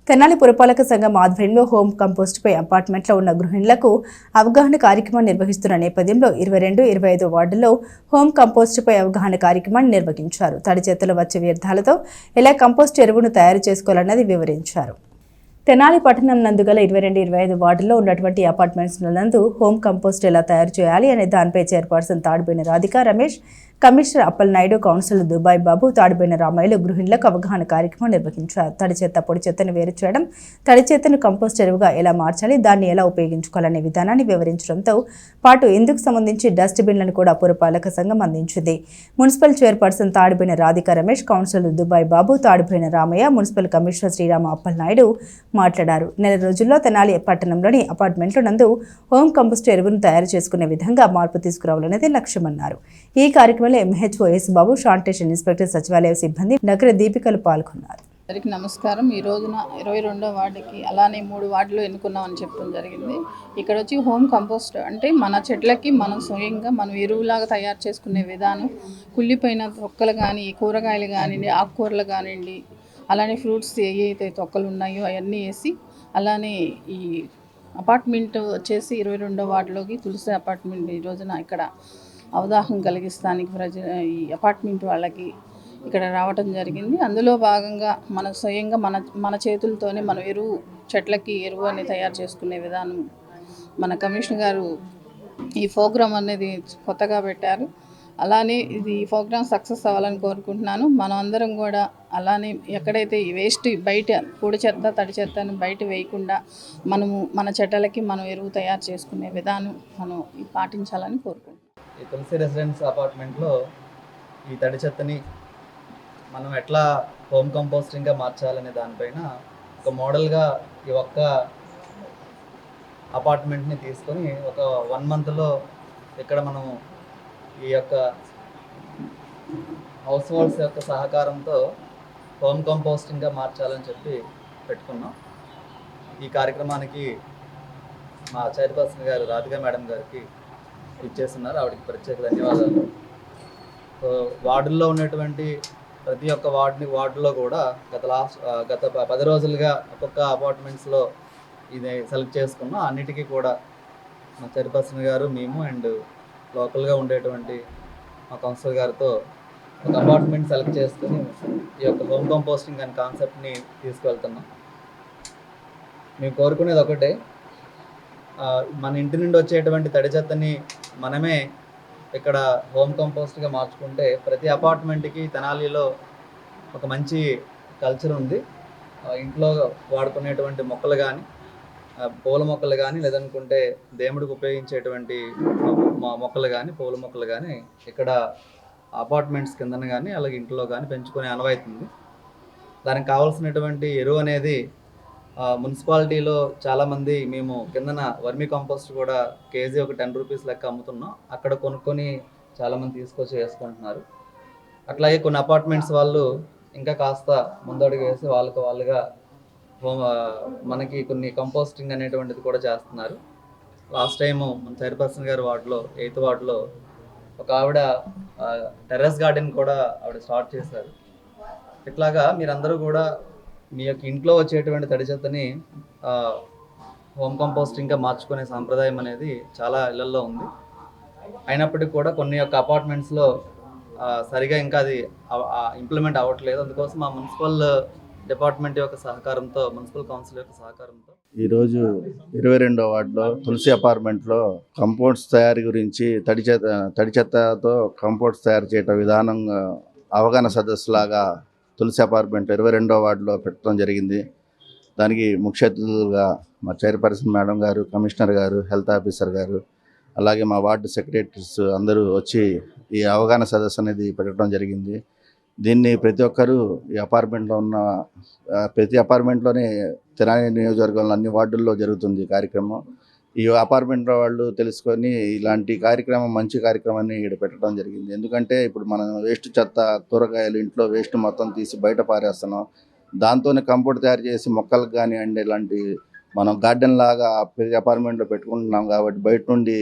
తెనాలి పురపాలక సంఘం ఆధ్వర్యంలో హోమ్ కంపోస్ట్పై అపార్ట్మెంట్లో ఉన్న గృహిణులకు అవగాహన కార్యక్రమం నిర్వహిస్తున్న నేపథ్యంలో 22, 25 వార్డుల్లో హోమ్ కంపోస్ట్పై అవగాహన కార్యక్రమాన్ని నిర్వహించారు. తడి చెత్తలో వచ్చే వ్యర్థాలతో ఎలా కంపోస్ట్ ఎరువును తయారు చేసుకోవాలన్నది వివరించారు. తెనాలి పట్టణం నందుగల 22, 25 వార్డుల్లో ఉన్నటువంటి అపార్ట్మెంట్స్ నందు హోమ్ కంపోస్ట్ ఎలా తయారు చేయాలి అనే దానిపై chairperson Tadiboina Radhika Ramesh, commissioner Appalanaidu, councillor Dubai Babu, Tadiboina రామయ్యలు గృహిణులకు అవగాహన కార్యక్రమం నిర్వహించారు. తడి చెత్త, పొడి చెత్తను వేరు చేయడం, తడి చెత్తను కంపోస్ట్ ఎరువుగా ఎలా మార్చాలి, దాన్ని ఎలా ఉపయోగించుకోవాలనే విధానాన్ని వివరించడంతో పాటు ఇందుకు సంబంధించి డస్ట్ బిన్లను కూడా పురపాలక సంఘం అందించింది. Municipal chairperson Tadiboina Radhika Ramesh, councillor Dubai Babu, Tadiboina Ramayya, municipal commissioner Srirama Appalanaidu మాట్లాడారు. నెల రోజుల్లో తెనాలి పట్టణంలోని అపార్ట్మెంట్ల నందు హోమ్ కంపోస్ట్ ఎరువును తయారు చేసుకునే విధంగా మార్పు తీసుకురావాలనేది లక్ష్యమన్నారు. ఈ కార్యక్రమంలో ఎంహెచ్ఓ బాబు, శానిటేషన్ ఇన్స్పెక్టర్, సచివాలయ సిబ్బంది, నగర దీపికలు పాల్గొన్నారు. అందరికీ నమస్కారం. ఈ రోజున 22వ వార్డుకి అలానే 3 వార్డులు ఎన్నుకున్నామని చెప్పడం జరిగింది. ఇక్కడ వచ్చి హోమ్ కంపోస్ట్ అంటే మన చెట్లకి మనం స్వయంగా మనం ఎరువులాగా తయారు చేసుకునే విధానం. కుళ్ళిపోయిన తొక్కలు కానీ, కూరగాయలు కానివ్వండి, ఆకుకూరలు కానివ్వండి, అలానే ఫ్రూట్స్ ఏవైతే తొక్కలు ఉన్నాయో అవన్నీ వేసి, అలానే ఈ అపార్ట్మెంట్ వచ్చేసి 22వ వార్డులోకి తులసి అపార్ట్మెంట్ ఈ రోజున ఇక్కడ అవగాహన కలిగిస్తానికి ఈ అపార్ట్మెంట్ వాళ్ళకి ఇక్కడ రావటం జరిగింది. అందులో భాగంగా మన స్వయంగా మన చేతులతోనే మనం చెట్లకి ఎరువు అనేది తయారు చేసుకునే విధానం మన కమిషనర్ గారు ఈ ప్రోగ్రాం అనేది కొత్తగా పెట్టారు. అలానే ఈ ప్రోగ్రాం సక్సెస్ అవ్వాలని కోరుకుంటున్నాను. మనం అందరం కూడా అలానే ఎక్కడైతే ఈ వేస్ట్ బయట పొడి చెత్త, తడి చెత్తను బయట వేయకుండా మనము మన చెట్లకి మనం ఎరువు తయారు చేసుకునే విధానం మనం పాటించాలని కోరుకుంటున్నాను. ఈ తులసి రెసిడెన్స్ అపార్ట్మెంట్లో ఈ తడి చెత్తని మనం ఎట్లా హోమ్ కంపోస్టింగ్గా మార్చాలనే దానిపైన ఒక మోడల్గా ఈ ఒక్క అపార్ట్మెంట్ని తీసుకొని ఒక 1 మంత్లో ఇక్కడ మనం ఈ యొక్క హౌస్ హోల్డ్స్ యొక్క సహకారంతో హోమ్ కంపోస్టింగ్గా మార్చాలని చెప్పి పెట్టుకున్నాం. ఈ కార్యక్రమానికి మా చైర్పర్సన్ గారు రాధిక మేడం గారికి ఇచ్చేస్తున్నారు. ఆవిడకి ప్రత్యేక ధన్యవాదాలు. సో వార్డుల్లో ఉన్నటువంటి ప్రతి ఒక్క వార్డులో కూడా గత 10 రోజులుగా ఒక్కొక్క అపార్ట్మెంట్స్లో ఇది సెలెక్ట్ చేసుకున్నాం. అన్నిటికీ కూడా మా చైర్పర్సన్ గారు, మేము అండ్ లోకల్గా ఉండేటువంటి మా కౌన్సిలర్ గారితో ఒక అపార్ట్మెంట్ సెలెక్ట్ చేసుకుని ఈ యొక్క హోమ్ కంపోస్టింగ్ అనే కాన్సెప్ట్ని తీసుకువెళ్తున్నాం. మేము కోరుకునేది ఒకటే, మన ఇంటి నుండి వచ్చేటువంటి తడి చెత్తని మనమే ఇక్కడ హోమ్ కంపోస్ట్గా మార్చుకుంటే ప్రతి అపార్ట్మెంట్కి తెనాలిలో ఒక మంచి కల్చర్ ఉంది. ఇంట్లో వాడుకునేటువంటి మొక్కలు కానీ, పూల మొక్కలు కానీ, లేదనుకుంటే దేవుడికి ఉపయోగించేటువంటి మొక్కలు కానీ, పూల మొక్కలు కానీ ఇక్కడ అపార్ట్మెంట్స్ కిందన కానీ అలాగే ఇంట్లో కానీ పెంచుకునే అనువైతుంది. దానికి కావాల్సినటువంటి ఎరువు అనేది మున్సిపాలిటీలో చాలామంది మేము కిందన వర్మీ కంపోస్ట్ కూడా కేజీ ఒక 10 రూపీస్ లెక్క అమ్ముతున్నాం. అక్కడ కొనుక్కొని చాలామంది తీసుకొచ్చి వేసుకుంటున్నారు. అట్లాగే కొన్ని అపార్ట్మెంట్స్ వాళ్ళు ఇంకా కాస్త ముందడుగు వేసి వాళ్ళుగా మనకి కొన్ని కంపోస్టింగ్ అనేటువంటిది కూడా చేస్తున్నారు. లాస్ట్ టైము మన చైర్పర్సన్ గారి వార్డులో 8th వార్డులో ఒక ఆవిడ టెర్రస్ గార్డెన్ కూడా ఆవిడ స్టార్ట్ చేశారు. ఇట్లాగా మీరందరూ కూడా మీ యొక్క ఇంట్లో వచ్చేటువంటి తడి చెత్తని హోమ్ కంపోస్టింగ్గా మార్చుకునే సాంప్రదాయం అనేది చాలా ఇళ్లలో ఉంది. అయినప్పటికీ కూడా కొన్ని యొక్క అపార్ట్మెంట్స్లో సరిగా ఇంకా అది ఇంప్లిమెంట్ అవ్వట్లేదు. అందుకోసం మా మున్సిపల్ డిపార్ట్మెంట్ యొక్క సహకారంతో, మున్సిపల్ కౌన్సిల్ యొక్క సహకారంతో ఈరోజు 22వ వార్డులో తులసి అపార్ట్మెంట్లో కంపోస్ట్ తయారీ గురించి తడి చెత్తతో కంపోస్ట్ తయారు చేయటం విధానం అవగాహన సదస్సులాగా తులసి అపార్ట్మెంట్ 22వ వార్డులో పెట్టడం జరిగింది. దానికి ముఖ్య అతిథులుగా మా చైర్పర్సన్ మేడం గారు, కమిషనర్ గారు, హెల్త్ ఆఫీసర్ గారు, అలాగే మా వార్డు సెక్రటరీస్ అందరూ వచ్చి ఈ అవగాహన సదస్సు అనేది పెట్టడం జరిగింది. దీన్ని ప్రతి ఒక్కరూ ఈ అపార్ట్మెంట్లో ఉన్న ప్రతి అపార్ట్మెంట్లోనే తెనాలి నియోజకవర్గంలో అన్ని వార్డుల్లో జరుగుతుంది కార్యక్రమం. ఈ అపార్ట్మెంట్లో వాళ్ళు తెలుసుకొని ఇలాంటి కార్యక్రమం మంచి కార్యక్రమాన్ని ఇక్కడ పెట్టడం జరిగింది. ఎందుకంటే ఇప్పుడు మనం వేస్ట్ చెత్త, కూరగాయలు ఇంట్లో వేస్ట్ మొత్తం తీసి బయట పారేస్తున్నాం. దాంతోనే కంపోస్ట్ తయారు చేసి మొక్కలకు కానివ్వండి ఇలాంటి మనం గార్డెన్ లాగా ప్రతి అపార్ట్మెంట్లో పెట్టుకుంటున్నాం కాబట్టి బయట నుండి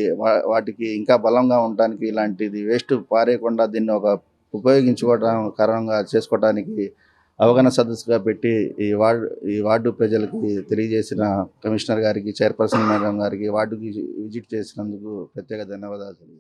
వాటికి ఇంకా బలంగా ఉండడానికి ఇలాంటిది వేస్ట్ పారేయకుండా దీన్ని ఒక ఉపయోగించుకోవడం కారణంగా చేసుకోవడానికి అవగాహన సదస్సుగా పెట్టి ఈ వార్డు ప్రజలకి తెలియజేసిన కమిషనర్ గారికి, చైర్పర్సన్ మేడం గారికి, వార్డుకి విజిట్ చేసినందుకు ప్రత్యేక ధన్యవాదాలు.